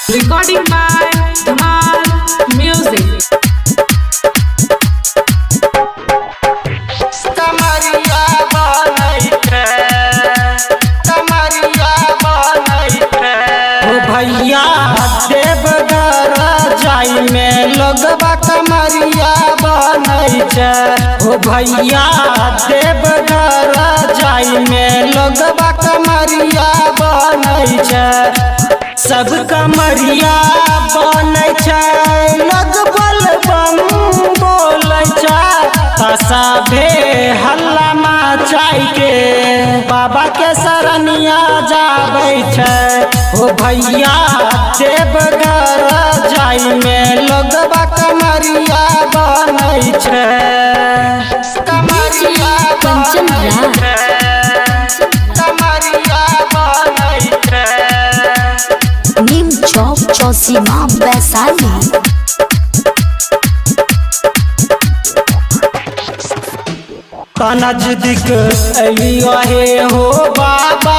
Recording by Dhamal Music. कमरिया बनैते ओ भैया देवघर जाई में लोगबा कमरिया बनैते ओ भैया देवघर जाई में लोगबा कमरिया बनैते सब कमरिया बनै छै लोग बोलबम बोलै छै सभे हल्ला मचाई के बाबा के शरणिया जाबै छै ओ भैया देवघर जाई में लोगबा कमरिया बनै छै कमरिया कंचन कमरिया बनै छै नीम चौक चौसीमा वैशाली। नजदीक अलियो हे हो बाबा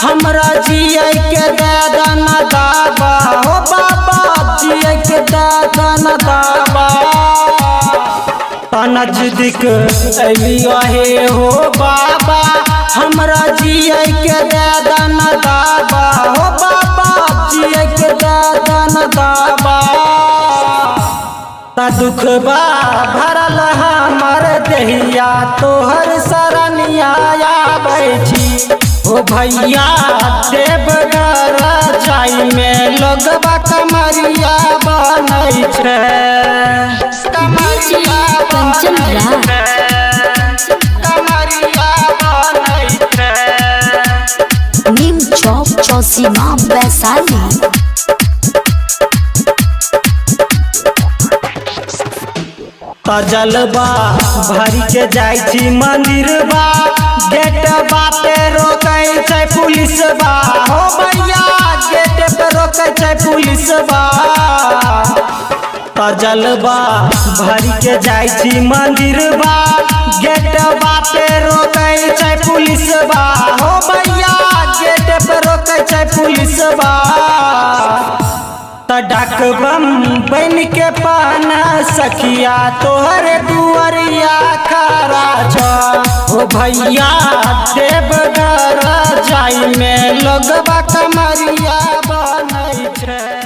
हमरा जिए के दादन दाबा हो बाबा जिए के दादन दाबा नजदीक अलियो हे हो बाबा हमरा जिए के दादन दाबा हो बाबा जिए के दादन दाबा दुखबा भरल हमर देहिया तोहर शरणिया आबै छी ओ भैया देवघर जाई में लोगबा कमरिया बनै छै कमरिया कंचन कमरिया बनै छै नीम चौक चौसीमा वैशाली। जलबा भरी के जाई छी मंदिरबा गेट बाटे रोकै छै पुलिसबा हो भैया गेट पे रोकै छै पुलिसबा जलबा भरी के जाई छी मंदिरबा गेट बाटे रोकै छै पुलिसबा हो भैया गेट पे रोकै छै पुलिसबा डाकबम बन के पाना सखिया तोहर दुआरिया खड़ा छ ओ भैया देवघर जाई में लोगबा कमरिया बनै छै।